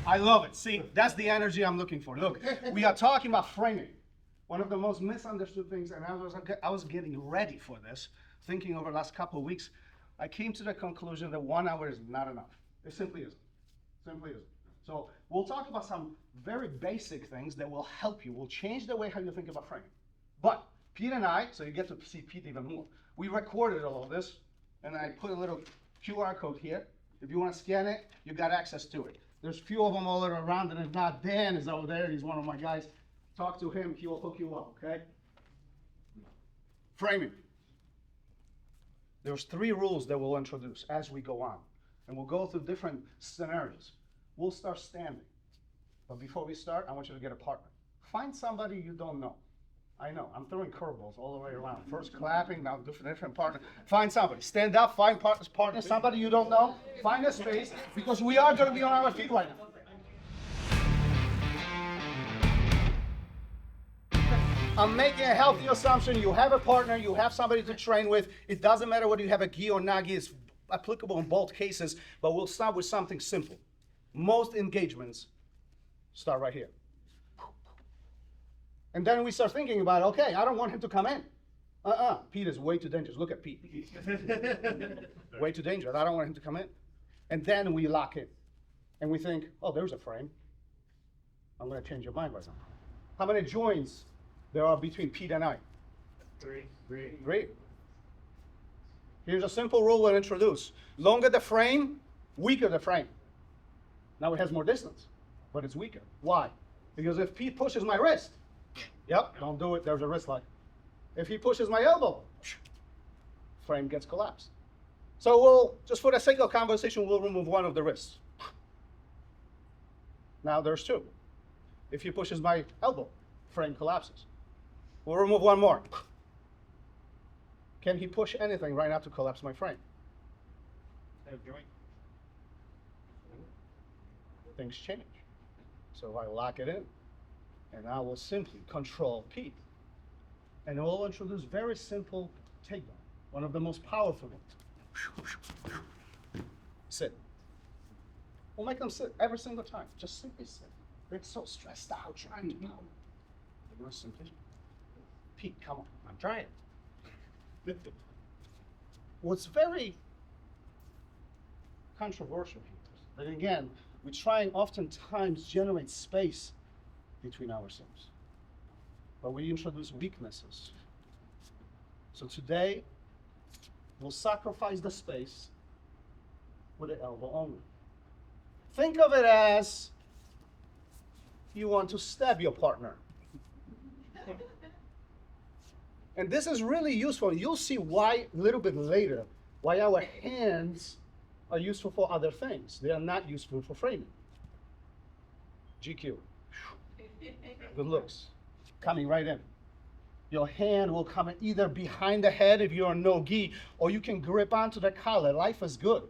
I love it. See, that's the energy I'm looking for. Look, we are talking about framing. One of the most misunderstood things, and I was getting ready for this, thinking over the last couple of weeks, I came to the conclusion that 1 hour is not enough. It simply isn't. Simply isn't. So we'll talk about some very basic things that will help you, will change the way how you think about framing. But Pete and I, so you get to see Pete even more, we recorded all of this, and I put a little QR code here. If you want to scan it, you got access to it. There's a few of them all around, and if not, Dan is over there. He's one of my guys. Talk to him. He will hook you up, okay? Framing. There's 3 rules that we'll introduce as we go on. And we'll go through different scenarios. We'll start standing. But before we start, I want you to get a partner. Find somebody you don't know. I know, I'm throwing curveballs all the way around. First clapping, now different partner. Find somebody. Stand up, find partner, somebody you don't know. Find a space, because we are going to be on our feet right now. I'm making a healthy assumption. You have a partner, you have somebody to train with. It doesn't matter whether you have a gi or not gi. It's applicable in both cases, but we'll start with something simple. Most engagements start right here. And then we start thinking about, okay, I don't want him to come in. Pete is way too dangerous. Look at Pete. Way too dangerous. I don't want him to come in. And then we lock in. And we think, oh, there's a frame. I'm going to change your mind right now. How many joints there are between Pete and I? 3. Great. Here's a simple rule we'll introduce. Longer the frame, weaker the frame. Now it has more distance, but it's weaker. Why? Because if Pete pushes my wrist, yep, don't do it, there's a wrist lock. If he pushes my elbow, frame gets collapsed. So we'll, just for the sake of conversation, we'll remove one of the wrists. Now there's 2. If he pushes my elbow, frame collapses. We'll remove one more. Can he push anything right now to collapse my frame? Things change. So I lock it in, and I will simply control Pete. And we'll introduce very simple takedown, one of the most powerful ones. Sit. We'll make them sit every single time. Just simply sit. They're so stressed out trying to power. They're simply, Pete, come on. I'm trying. What's very controversial here is that, again, we try and oftentimes generate space between ourselves, but we introduce weaknesses. So today, we'll sacrifice the space with the elbow only. Think of it as you want to stab your partner. And this is really useful. You'll see why a little bit later, why our hands are useful for other things. They are not useful for framing. GQ. Good looks. Coming right in. Your hand will come in either behind the head if you're no gi, or you can grip onto the collar. Life is good.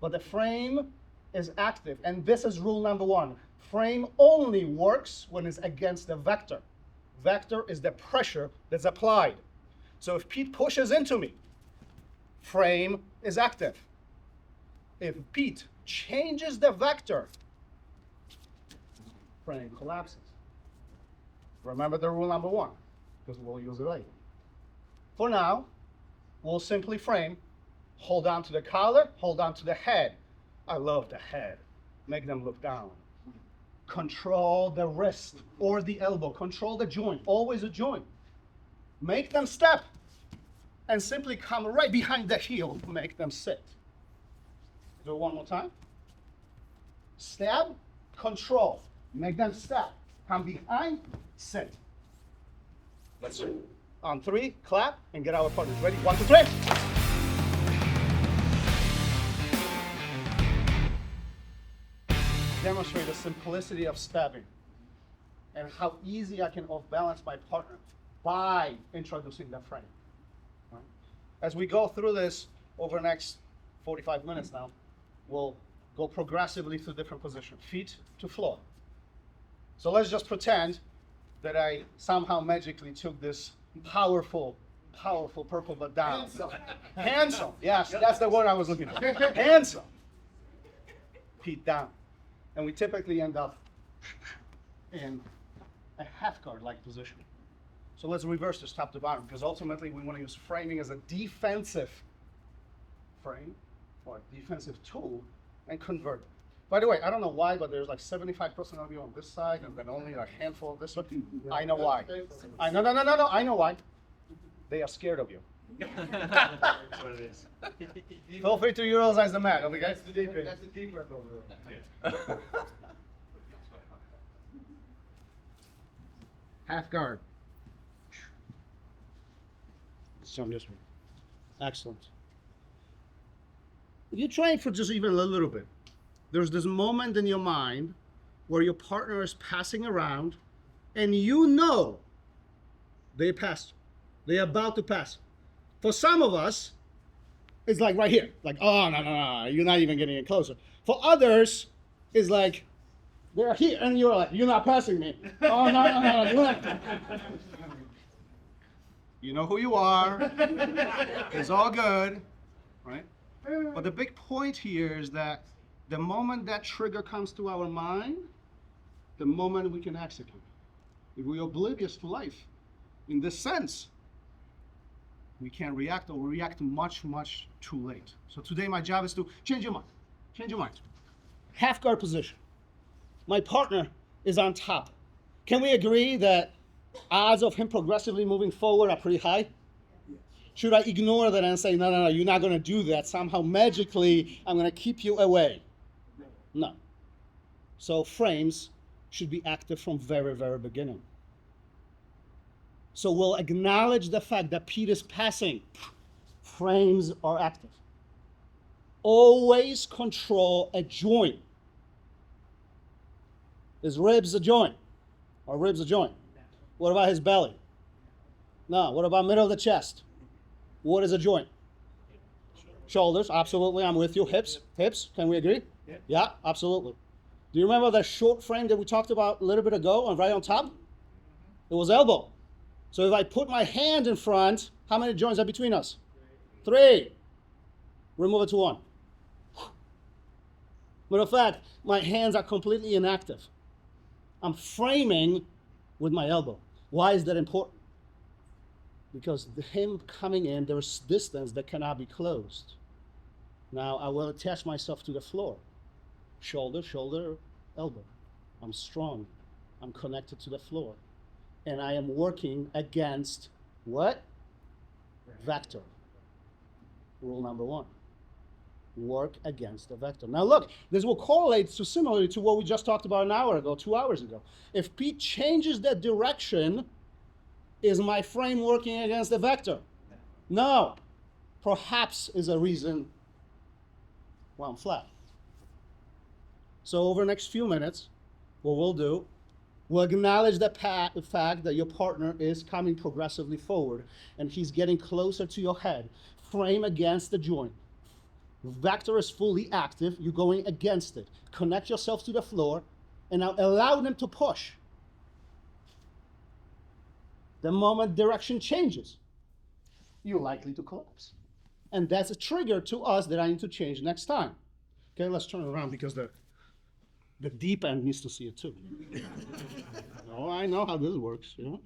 But the frame is active. And this is rule number 1. Frame only works when it's against the vector. Vector is the pressure that's applied. So if Pete pushes into me, frame is active. If Pete changes the vector, frame collapses. Remember the rule number 1, because we'll use it later. For now, we'll simply frame, hold on to the collar, hold on to the head. I love the head. Make them look down. Control the wrist or the elbow. Control the joint. Always a joint. Make them step and simply come right behind the heel. Make them sit. Do it one more time. Stab, control. Make them step. Come behind, sit. Let's do it. On 3, clap, and get our partners ready. 1, 2, 3. Demonstrate the simplicity of stabbing and how easy I can off-balance my partner by introducing the frame. Right? As we go through this over the next 45 minutes now, we'll go progressively through different positions, feet to floor. So let's just pretend that I somehow magically took this powerful purple but down. Handsome. Handsome, yes, that's the word I was looking for. Handsome. Feet down. And we typically end up in a half guard-like position. So let's reverse this top to bottom, because ultimately we want to use framing as a defensive frame or a defensive tool and convert it. By the way, I don't know why, but there's like 75% of you on this side and then only a handful of this one. I know why. No, I know why. They are scared of you. That's what it is. Feel free to utilize the mat, okay? That's the deep breath over there. Half guard. Some this one. Excellent. If you train for just even a little bit, there's this moment in your mind where your partner is passing around and you know they passed. They're about to pass. For some of us, it's like right here. Like, oh, no, you're not even getting it closer. For others, it's like, they're here and you're like, you're not passing me. Oh, no, you're not. You know who you are. It's all good, right? But the big point here is that the moment that trigger comes to our mind, the moment we can execute. If we're oblivious to life, in this sense, we can't react, or we react much, much too late. So today my job is to change your mind. Change your mind. Half guard position. My partner is on top. Can we agree that odds of him progressively moving forward are pretty high? Should I ignore that and say, no, you're not going to do that. Somehow magically, I'm going to keep you away. No. So frames should be active from very, very beginning. So we'll acknowledge the fact that Pete is passing. Frames are active. Always control a joint. His ribs a joint. Or ribs a joint. What about his belly? No. What about middle of the chest? What is a joint? Shoulders, absolutely, I'm with you. Hips, can we agree? Yeah, absolutely. Do you remember that short frame that we talked about a little bit ago and right on top? It was elbow. So if I put my hand in front, how many joints are between us? 3. Remove it to 1. Matter of fact, my hands are completely inactive. I'm framing with my elbow. Why is that important? Because him coming in, there's distance that cannot be closed. Now I will attach myself to the floor. Shoulder, elbow. I'm strong. I'm connected to the floor. And I am working against what? Vector. Rule number 1. Work against the vector. Now look, this will correlate to similarly to what we just talked about an hour ago, 2 hours ago. If Pete changes the direction, is my frame working against the vector? No. Perhaps is a reason why I'm flat. So over the next few minutes, what we'll do, we'll acknowledge the fact that your partner is coming progressively forward and he's getting closer to your head. Frame against the joint. Vector is fully active. You're going against it. Connect yourself to the floor and now allow them to push. The moment direction changes, you're likely to collapse. And that's a trigger to us that I need to change next time. Okay, let's turn it around because the deep end needs to see it too. Oh, I know how this works, you know.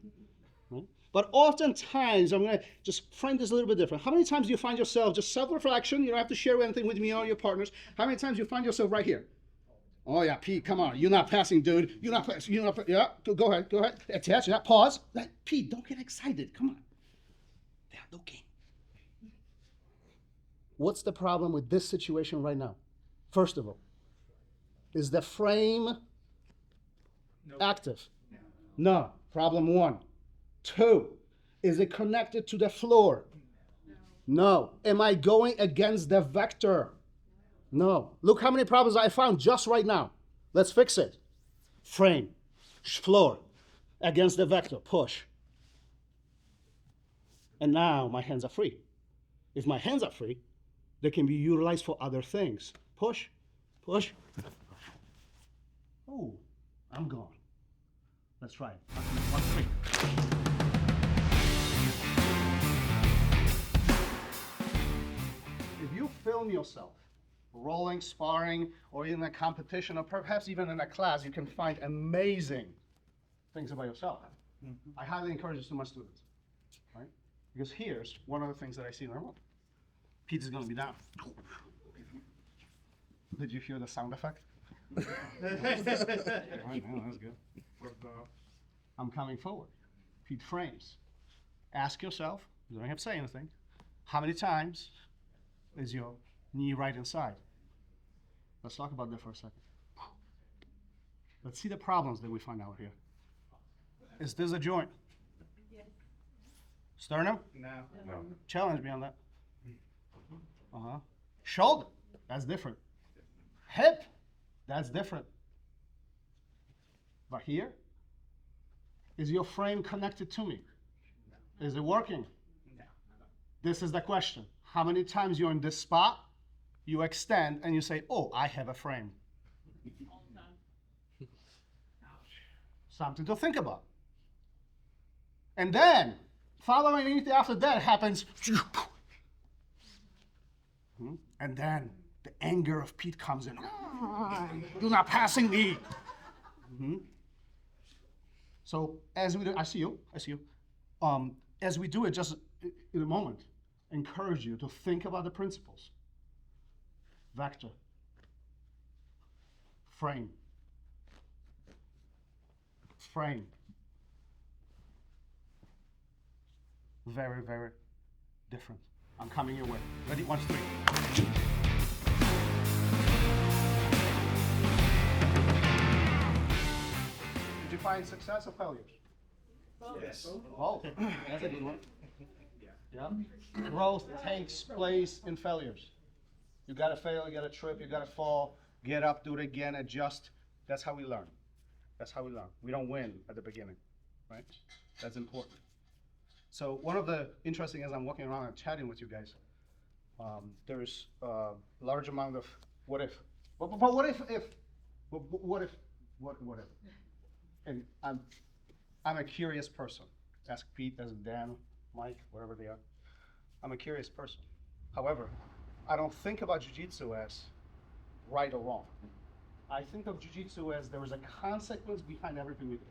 Right? But oftentimes, I'm going to just frame this a little bit different. How many times do you find yourself, just self-reflection, you don't have to share anything with me or your partners, how many times do you find yourself right here? Oh yeah, Pete, come on, you're not passing, dude. You're not passing, yeah, go ahead. Attach that, pause. Pete, don't get excited, come on. They're looking. What's the problem with this situation right now? First of all, is the frame active? No. Problem 1. 2, is it connected to the floor? No. Am I going against the vector? No. Look how many problems I found just right now. Let's fix it. Frame, floor, against the vector, push. And now my hands are free. If my hands are free, they can be utilized for other things. Push. Oh, I'm gone. Let's try it. 1, 3. If you film yourself rolling, sparring, or in a competition, or perhaps even in a class, you can find amazing things about yourself. I highly encourage my students, right? Because here's one of the things that I see in the room. Pete is going to be down. Did you hear the sound effect? Right now, that's good. I'm coming forward. Pete frames. Ask yourself, you don't have to say anything, how many times is your knee right inside? Let's talk about that for a second. Let's see the problems that we find out here. Is this a joint? Yes. Sternum? No. Challenge me on that. Shoulder? That's different. Hip? That's different. But here? Is your frame connected to me? Is it working? No. This is the question. How many times you're in this spot, you extend and you say, oh, I have a frame. All the time. Something to think about. And then, following immediately after that happens, and then the anger of Pete comes in. You're not passing me. So as we do, I see you. As we do it, just in a moment, encourage you to think about the principles. Vector, frame, very, very different. I'm coming your way. Ready? 1, 2, 3. Did you find success or failures? Yes. Oh, that's a good one. Yeah. Growth takes place in failures. You gotta fail, you gotta trip, you gotta fall, get up, do it again, adjust. That's how we learn. That's how we learn. We don't win at the beginning, right? That's important. So one of the interesting, as I'm walking around and chatting with you guys, there's a large amount of what if. But what if, what if? And I'm a curious person. Ask Pete, ask Dan, Mike, wherever they are. I'm a curious person. However, I don't think about jiu-jitsu as right or wrong. I think of jiu-jitsu as there is a consequence behind everything we do.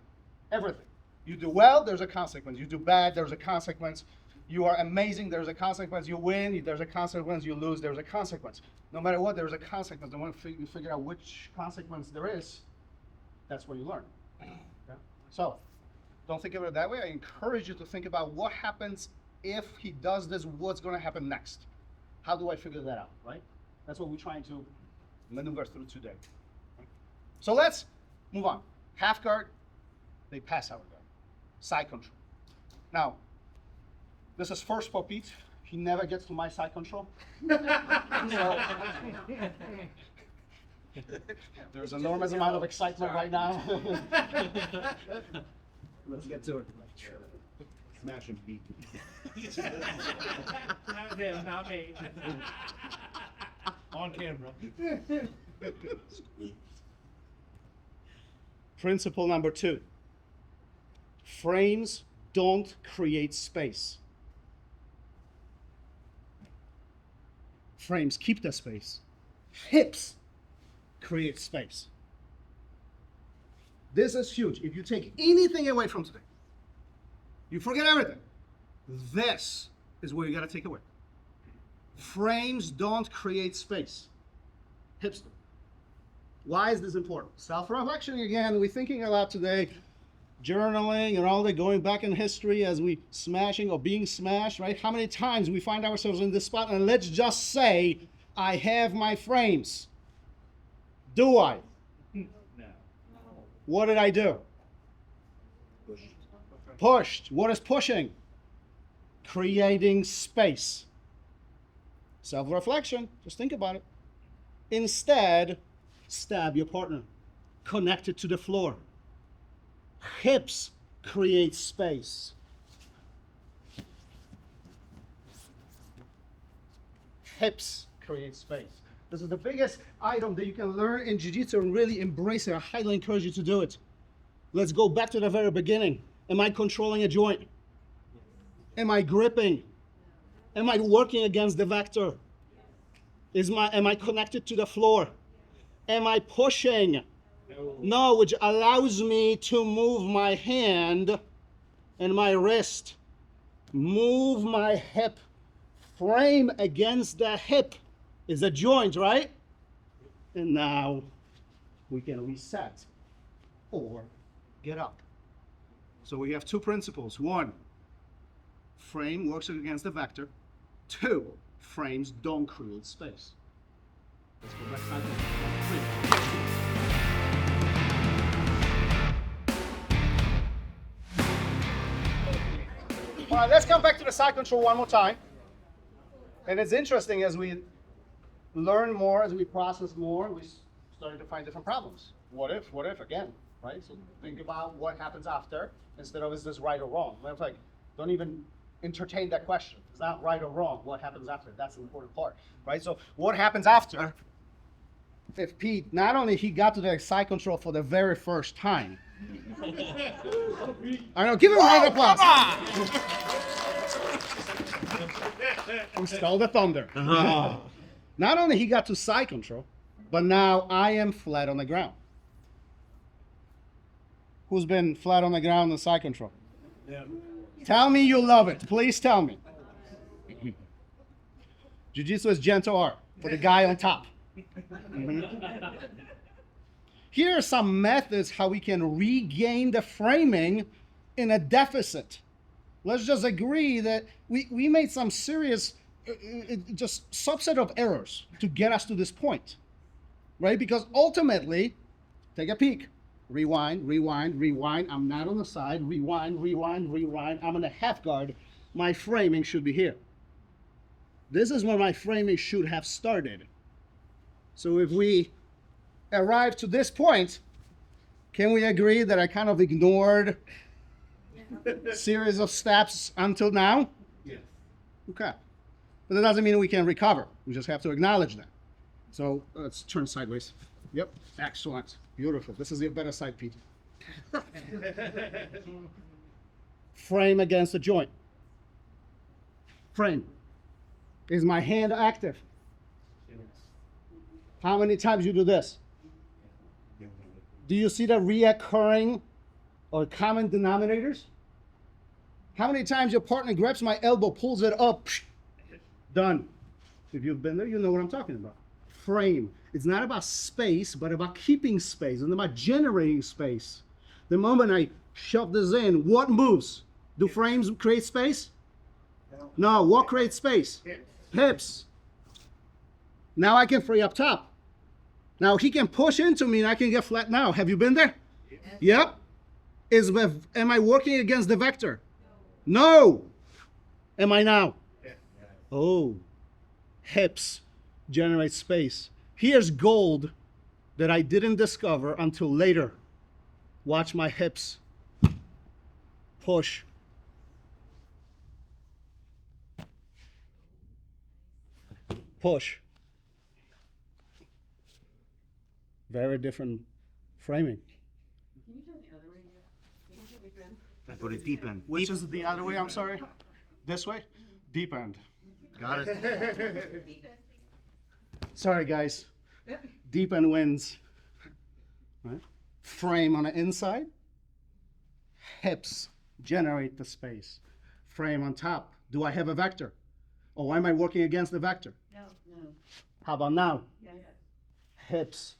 Everything. You do well, there's a consequence. You do bad, there's a consequence. You are amazing, there's a consequence. You win, there's a consequence. You lose, there's a consequence. No matter what, there's a consequence. And when you figure out which consequence there is, that's where you learn. Yeah? So, don't think of it that way. I encourage you to think about what happens if he does this, what's going to happen next. How do I figure that out, right? That's what we're trying to maneuver through today. So let's move on. Half guard, they pass our guard. Side control. Now, this is first for Pete. He never gets to my side control. There's an enormous amount of excitement right now. Let's get to it. Smash and beat. Not him, not me. On camera. Principle number 2. Frames don't create space. Frames keep the space. Hips create space. This is huge. If you take anything away from today, you forget everything. This is where you got to take away. Frames don't create space. Hips do. Why is this important? Self-reflection again. We're thinking a lot today. Journaling and all that, going back in history as we smashing or being smashed, right? How many times we find ourselves in this spot, and let's just say, I have my frames. Do I? No. What did I do? Pushed. What is pushing? Creating space. Self-reflection. Just think about it. Instead, stab your partner. Connect it to the floor. Hips create space. Hips create space. This is the biggest item that you can learn in jiu-jitsu and really embrace it. I highly encourage you to do it. Let's go back to the very beginning. Am I controlling a joint? Am I gripping? Am I working against the vector? Am I connected to the floor? Am I pushing? No, which allows me to move my hand and my wrist. Move my hip. Frame against the hip is a joint, right? And now we can reset or get up. So we have two principles. One, frame works against the vector. Two, frames don't create space. Let's go back. All right, let's come back to the side control one more time. And it's interesting as we learn more, as we process more, we started to find different problems. What if again, right? So think about what happens after instead of is this right or wrong. Matter of fact, don't even entertain that question. It's not right or wrong. What happens after? That's the important part, right? So what happens after? If Pete, not only he got to the side control for the very first time. I know, give him a round of applause. We stole the thunder. Not only he got to side control, but now I am flat on the ground. Who's been flat on the ground in side control? Yeah. Tell me you love it. Please tell me. Jiu-Jitsu is gentle art for the guy on top. Here are some methods how we can regain the framing in a deficit. Let's just agree that we made some serious just subset of errors to get us to this point, right? Because ultimately, take a peek. Rewind, rewind, rewind. I'm not on the side. Rewind, rewind, rewind. I'm in a half guard. My framing should be here. This is where my framing should have started. So if we arrive to this point, can we agree that I kind of ignored a series of steps until now? Yes. Okay. But that doesn't mean we can recover. We just have to acknowledge that. So let's turn sideways. Yep. Excellent. Beautiful. This is the better side, Pete. Frame against the joint. Frame. Is my hand active? Yes. How many times you do this? Do you see the reoccurring or common denominators? How many times your partner grabs my elbow, pulls it up, done. If you've been there, you know what I'm talking about. Frame. It's not about space, but about keeping space and about generating space. The moment I shove this in, what moves? Do frames create space? No. What creates space? Hips. Now I can free up top. Now he can push into me and I can get flat now. Have you been there? Yep. Am I working against the vector? No. Am I now? Oh. Hips generate space. Here's gold that I didn't discover until later. Watch my hips. Push. Push. Very different framing. Can you turn the other way? Can you turn it I put it deep in. Which is the other way, I'm sorry? This way? Deep end. Got it. Sorry, guys. Deep end wins. Right? Frame on the inside. Hips generate the space. Frame on top. Do I have a vector? Or am I working against the vector? No. No. How about now? Yeah. Hips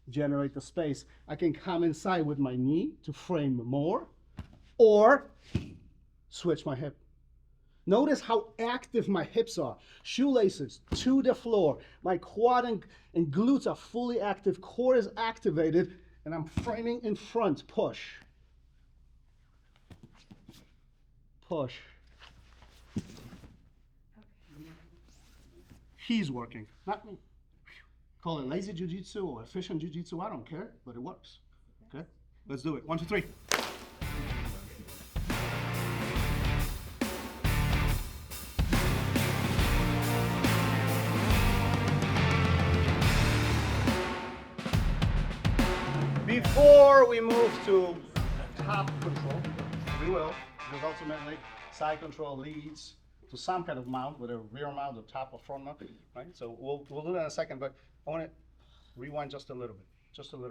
generate the space. I can come inside with my knee to frame more, or switch my hip. Notice how active my hips are. Shoelaces to the floor. My quad and glutes are fully active. Core is activated, and I'm framing in front. Push. Push. He's working, not me. Call it lazy jiu-jitsu or efficient jiu-jitsu, I don't care, but it works. Okay, let's do it. 1, 2, 3. Before we move to top control, we will, because ultimately side control leads to some kind of mount, whether rear mount or top or front mount, right? So we'll do that in a second, but I want to rewind just a little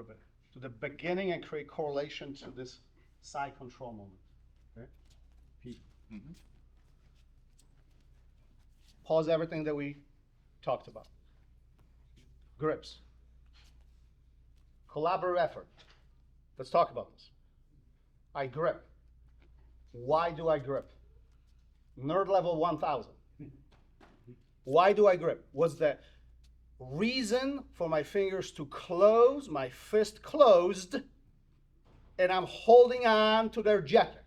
bit, to the beginning and create correlation to this side control moment. Okay? Pete. Pause everything that we talked about. Grips. Collaborative effort. Let's talk about this. I grip. Why do I grip? Nerd level 1000. Why do I grip? What's the reason for my fingers to close, my fist closed, and I'm holding on to their jacket?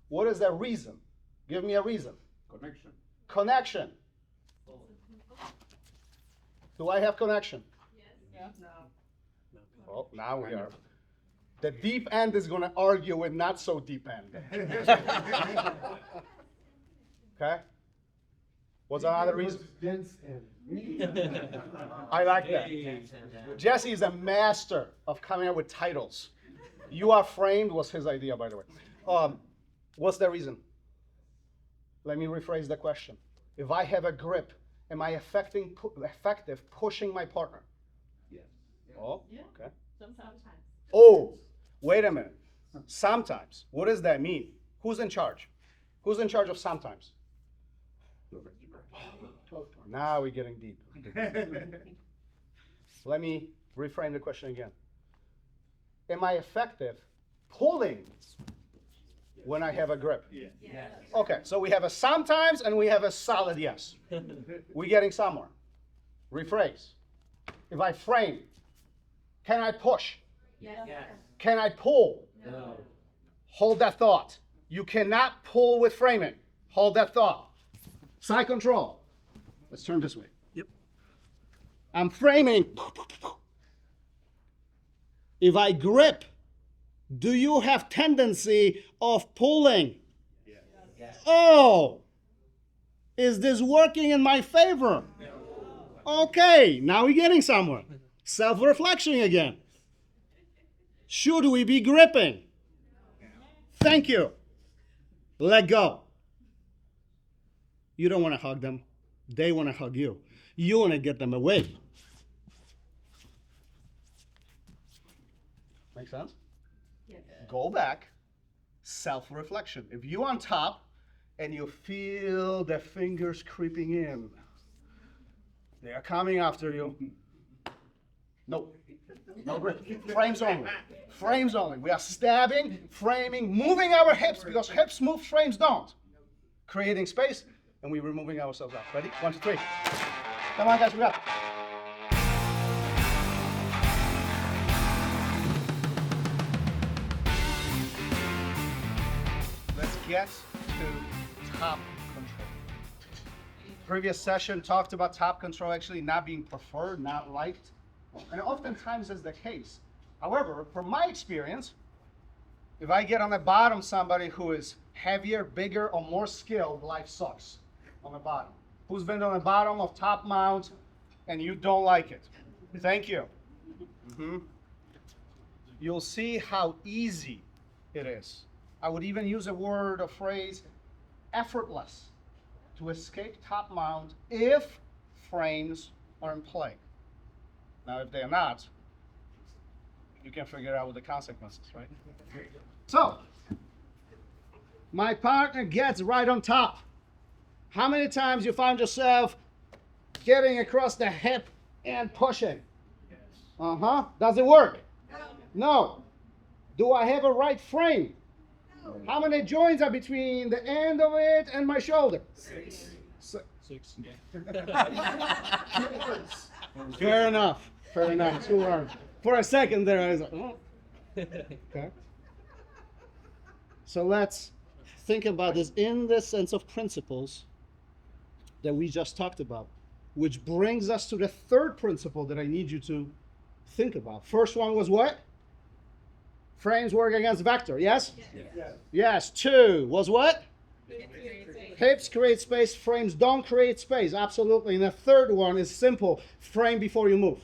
What is that reason? Give me a reason. Connection. Do I have connection? Yes. Oh, now we are. The deep end is going to argue with not so deep end. Okay? What's another reason? I like that. Jesse is a master of coming up with titles. You Are Framed was his idea, by the way. What's the reason? Let me rephrase the question. If I have a grip, am I effective pushing my partner? Yes. Oh, Yeah. okay. Sometimes. Oh, wait a minute. Sometimes. What does that mean? Who's in charge? Who's in charge of sometimes? Now we're getting deep. Let me reframe the question again. Am I effective pulling when I have a grip? Yes. Okay, so we have a sometimes and we have a solid yes. We're getting somewhere. Rephrase. If I frame, can I push? Yes. Can I pull? No. Hold that thought. You cannot pull with framing. Hold that thought. Side control. Let's turn this way. Yep. I'm framing. If I grip, do you have tendency of pulling? Yes. Oh, is this working in my favor? Okay, now we're getting somewhere. Self-reflection again. Should we be gripping? Thank you. Let go. You don't want to hug them. They want to hug you. You want to get them away. Make sense? Yes. Go back. Self-reflection. If you're on top and you feel the fingers creeping in, they are coming after you. Nope. No grip. Frames only. Frames only. We are stabbing, framing, moving our hips because hips move, frames don't. Creating space, and we're removing ourselves out. Ready? 1, 2, 3. Come on, guys, we got. Let's get to top control. Previous session talked about top control actually not being preferred, not liked. And oftentimes is the case. However, from my experience, if I get on the bottom somebody who is heavier, bigger, or more skilled, life sucks on the bottom. Who's been on the bottom of top mount and you don't like it? Thank you. You'll see how easy it is. I would even use a word or phrase, effortless, to escape top mount if frames are in play. Now, if they're not, you can figure out the consequences, right? So, my partner gets right on top. How many times you find yourself getting across the hip and pushing? Does it work? No. Do I have a right frame? How many joints are between the end of it and my shoulder? 6. Fair enough. Fair enough. Too hard. For a second there, I was like, oh. Okay. So let's think about this in the sense of principles that we just talked about, which brings us to the third principle that I need you to think about. First one was what? Frames work against vector, yes? Yes. 2 was what? Hips create space, frames don't create space, absolutely. And the third one is simple, frame before you move.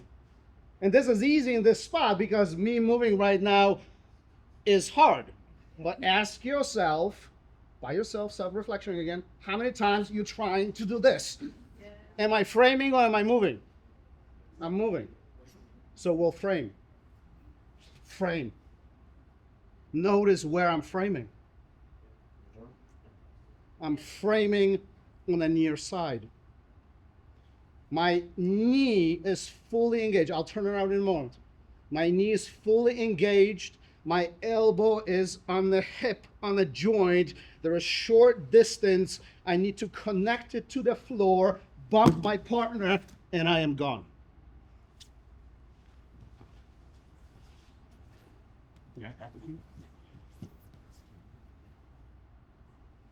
And this is easy in this spot because me moving right now is hard. But ask yourself, by yourself, self-reflection again. How many times you trying to do this? Am I framing or am I moving? I'm moving. So we'll frame. Frame. Notice where I'm framing. I'm framing on the near side. My knee is fully engaged. I'll turn around in a moment. My knee is fully engaged. My elbow is on the hip, on the joint. There is short distance. I need to connect it to the floor, bump my partner, and I am gone.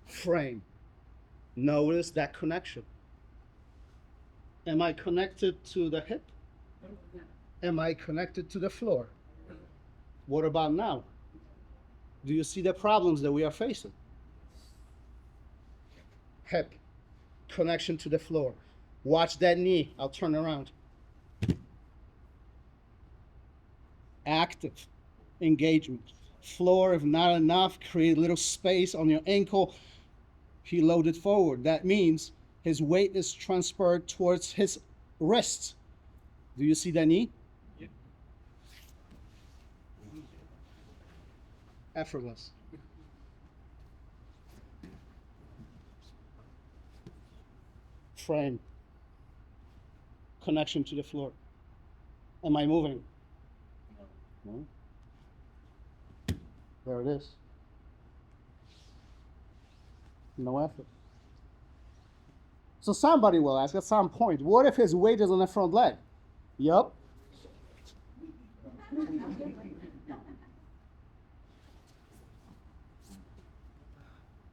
Frame. Notice that connection. Am I connected to the hip? Am I connected to the floor? What about now? Do you see the problems that we are facing? Hip, connection to the floor. Watch that knee. I'll turn around. Active engagement. Floor, if not enough, create a little space on your ankle. He loaded forward. That means his weight is transferred towards his wrists. Do you see that knee? Yeah. Effortless. Frame. Connection to the floor. Am I moving? No. There it is. No effort. So somebody will ask at some point, what if his weight is on the front leg? Yup.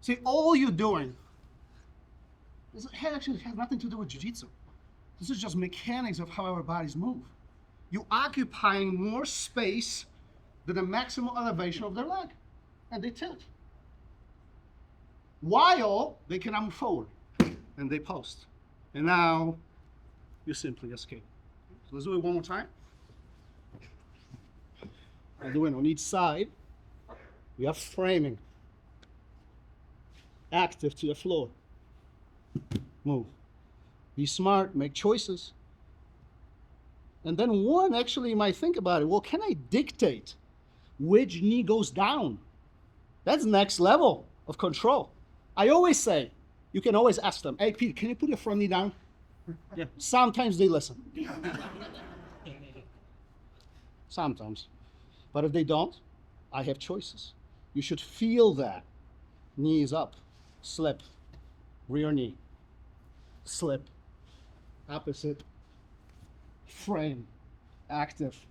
See, all you're doing is actually has nothing to do with jiu-jitsu. This is just mechanics of how our bodies move. You're occupying more space than the maximum elevation of their leg, and they tilt. While they cannot move forward, and they post. And now, you simply escape. So let's do it one more time. I'll do it on each side. We are framing. Active to the floor. Move. Be smart, make choices. And then one actually might think about it. Well, can I dictate which knee goes down? That's next level of control. I always say, you can always ask them, hey, Pete, can you put your front knee down? Yeah. Sometimes they listen. Sometimes. But if they don't, I have choices. You should feel that. Knees up, slip, rear knee, slip, opposite, frame, active,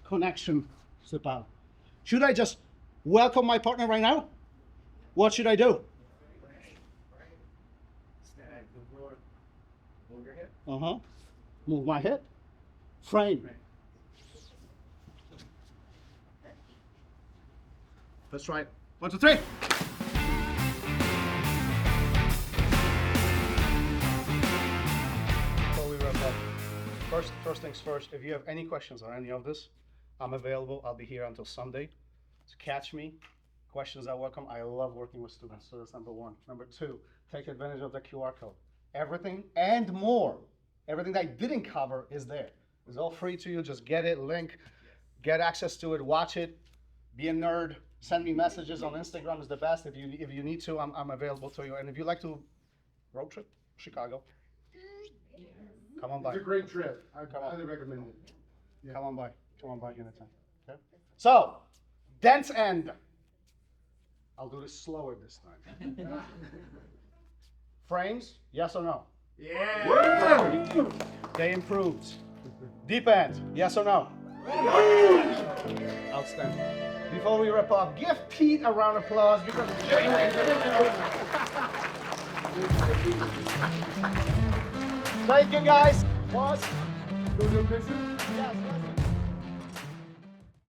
connection, slip out. Should I just welcome my partner right now? What should I do? Stand, move your hip. Move my hip. Frame. Let's try it. 1, 2, 3. Before we wrap up, first things first, if you have any questions on any of this, I'm available. I'll be here until Sunday. So catch me. Questions are welcome. I love working with students, so that's number one. Number two, take advantage of the QR code. Everything and more, everything that I didn't cover is there. It's all free to you. Just get it, link, get access to it, watch it, be a nerd, send me messages on Instagram is the best. If you need to, I'm available to you. And if you like to road trip, Chicago, come on by. It's a great trip. I highly recommend it. Yeah. Come on by anytime. Okay? So, dense end. I'll do this slower this time. Frames, yes or no? Yeah. They improved. Deep end, yes or no? Outstanding. Before we wrap up, give Pete a round of applause because thank you guys. Pause. Go to the picture.